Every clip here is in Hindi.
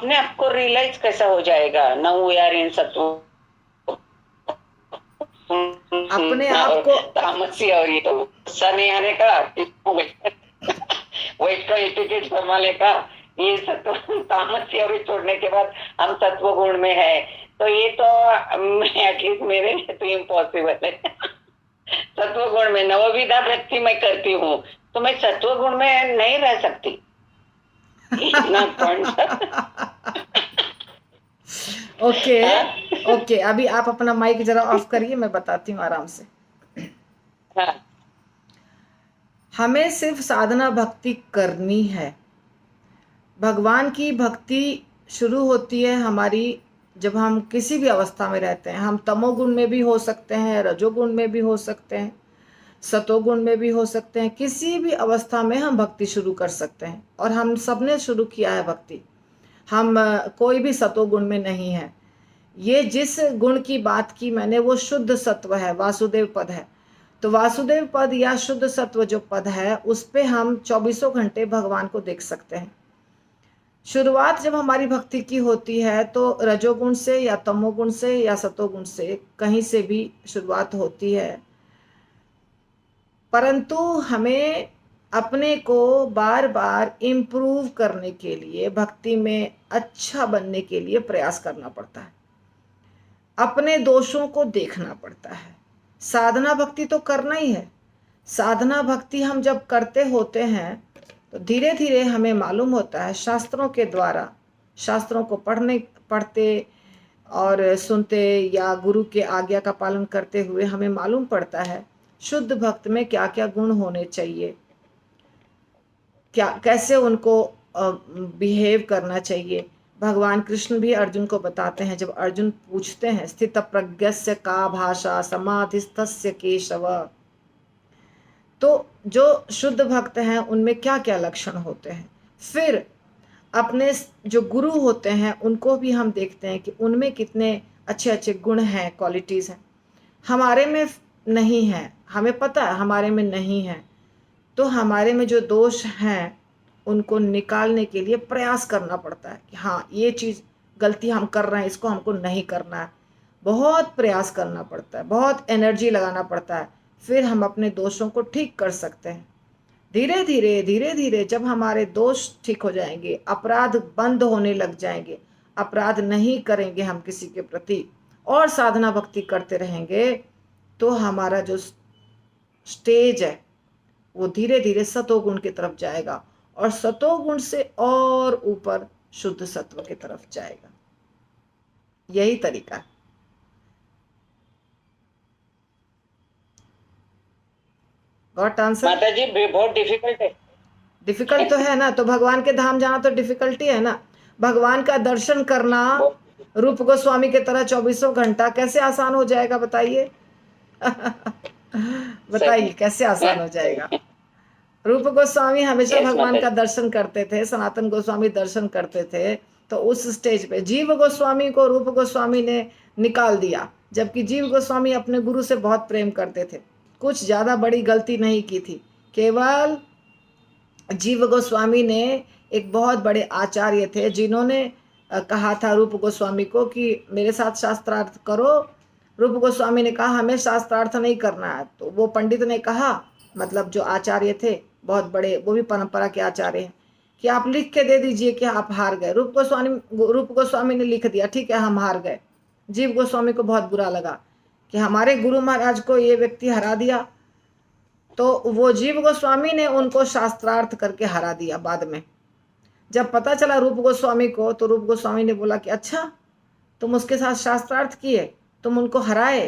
अपने आप को रियलाइज कैसा हो जाएगा ना, वी आर इन सत्व अपने आप और को। तामसी, और ये तो गुस्सा नहीं आने का, वेट का टिकट संभाले का, ये सत्व तामसी और छोड़ने के बाद हम सत्व गुण में है, तो ये तो एटलीस्ट मेरे लिए तो इम्पॉसिबल है। सत्व गुण में नवविधा व्यक्ति मैं करती हूँ, तो मैं सत्व गुण में नहीं रह सकती, इतना पॉइंट। ओके। हाँ ओके, अभी आप अपना माइक जरा ऑफ करिए, मैं बताती हूँ आराम से। हाँ हमें सिर्फ साधना भक्ति करनी है। भगवान की भक्ति शुरू होती है हमारी जब हम किसी भी अवस्था में रहते हैं। हम तमोगुण में भी हो सकते हैं, रजोगुण में भी हो सकते हैं, सतोगुण में भी हो सकते हैं। किसी भी अवस्था में हम भक्ति शुरू कर सकते हैं, और हम सबने शुरू किया है भक्ति। हम कोई भी सतोगुण में नहीं है। ये जिस गुण की बात की मैंने वो शुद्ध सत्व है, वासुदेव पद है। तो वासुदेव पद या शुद्ध सत्व जो पद है, उस पे हम 24 घंटे भगवान को देख सकते हैं। शुरुआत जब हमारी भक्ति की होती है तो रजोगुण से या तमोगुण से या सतोगुण से, कहीं से भी शुरुआत होती है। परंतु हमें अपने को बार बार इम्प्रूव करने के लिए, भक्ति में अच्छा बनने के लिए प्रयास करना पड़ता है। अपने दोषों को देखना पड़ता है। साधना भक्ति तो करना ही है। साधना भक्ति हम जब करते होते हैं तो धीरे धीरे हमें मालूम होता है, शास्त्रों के द्वारा, शास्त्रों को पढ़ते और सुनते या गुरु के आज्ञा का पालन करते हुए हमें मालूम पड़ता है शुद्ध भक्त में क्या क्या गुण होने चाहिए, क्या कैसे उनको बिहेव करना चाहिए। भगवान कृष्ण भी अर्जुन को बताते हैं, जब अर्जुन पूछते हैं स्थित प्रज्ञस्य का भाषा समाधिस्थस्य केशव, तो जो शुद्ध भक्त हैं उनमें क्या क्या लक्षण होते हैं। फिर अपने जो गुरु होते हैं उनको भी हम देखते हैं कि उनमें कितने अच्छे अच्छे गुण हैं, क्वालिटीज़ हैं, हमारे में नहीं है। हमें पता है हमारे में नहीं है, तो हमारे में जो दोष हैं उनको निकालने के लिए प्रयास करना पड़ता है कि हाँ ये चीज़ गलती हम कर रहे हैं, इसको हमको नहीं करना है। बहुत प्रयास करना पड़ता है, बहुत एनर्जी लगाना पड़ता है, फिर हम अपने दोषों को ठीक कर सकते हैं। धीरे धीरे जब हमारे दोष ठीक हो जाएंगे, अपराध बंद होने लग जाएंगे, अपराध नहीं करेंगे हम किसी के प्रति, और साधना भक्ति करते रहेंगे, तो हमारा जो स्टेज है वो धीरे धीरे सतोगुण की तरफ जाएगा, और सतोगुण से और ऊपर शुद्ध सत्व की तरफ जाएगा। यही तरीका है। Got answer? माता जी, बहुत डिफिकल्ट है। डिफिकल्ट तो है ना, तो भगवान के धाम जाना तो डिफिकल्टी है ना। भगवान का दर्शन करना रूप गोस्वामी के तरह 24 घंटा कैसे आसान हो जाएगा, बताइए। बताइए सही कैसे आसान हो जाएगा। सही। रूप गोस्वामी हमेशा यस भगवान माता का जी। दर्शन करते थे, सनातन गोस्वामी दर्शन करते थे। तो उस स्टेज पे जीव गोस्वामी को रूप गोस्वामी ने निकाल दिया, जबकि जीव गोस्वामी अपने गुरु से बहुत प्रेम करते थे, कुछ ज्यादा बड़ी गलती नहीं की थी। केवल जीव गोस्वामी ने, एक बहुत बड़े आचार्य थे जिन्होंने कहा था रूप गोस्वामी को कि मेरे साथ शास्त्रार्थ करो। रूप गोस्वामी ने कहा हमें शास्त्रार्थ नहीं करना है। तो वो पंडित ने कहा, मतलब जो आचार्य थे बहुत बड़े, वो भी परंपरा के आचार्य हैं, कि आप लिख के दे दीजिए कि आप हार गए। रूप गोस्वामी ने लिख दिया, ठीक है हम हार गए। जीव गोस्वामी को बहुत बुरा लगा कि हमारे गुरु महाराज को ये व्यक्ति हरा दिया। तो वो जीव गोस्वामी ने उनको शास्त्रार्थ करके हरा दिया। बाद में जब पता चला रूप गोस्वामी को, तो रूप गोस्वामी ने बोला कि अच्छा तुम उसके साथ शास्त्रार्थ किए, तुम उनको हराए,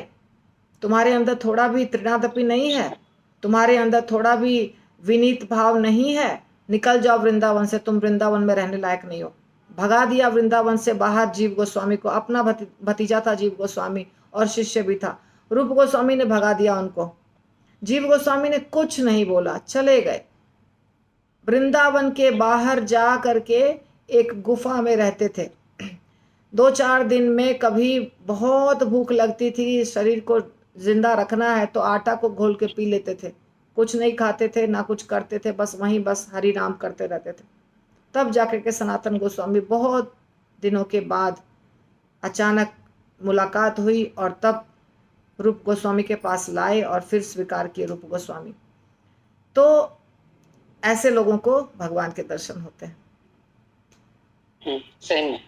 तुम्हारे अंदर थोड़ा भी तृणादपि नहीं है, तुम्हारे अंदर थोड़ा भी विनीत भाव नहीं है, निकल जाओ वृंदावन से, तुम वृंदावन में रहने लायक नहीं हो। भगा दिया वृंदावन से बाहर जीव गोस्वामी को। अपना भतीजा था जीव गोस्वामी, और शिष्य भी था। रूप गोस्वामी ने भगा दिया उनको। जीव गोस्वामी ने कुछ नहीं बोला, चले गए। वृंदावन के बाहर जा करके एक गुफा में रहते थे। 2-4 दिन में कभी बहुत भूख लगती थी, शरीर को जिंदा रखना है तो आटा को घोल के पी लेते थे। कुछ नहीं खाते थे ना कुछ करते थे, बस वहीं बस हरि नाम करते रहते थे। तब जाकर के सनातन गोस्वामी बहुत दिनों के बाद अचानक मुलाकात हुई और तब रूप गोस्वामी के पास लाए और फिर स्वीकार किए रूप गोस्वामी। तो ऐसे लोगों को भगवान के दर्शन होते हैं। सही में।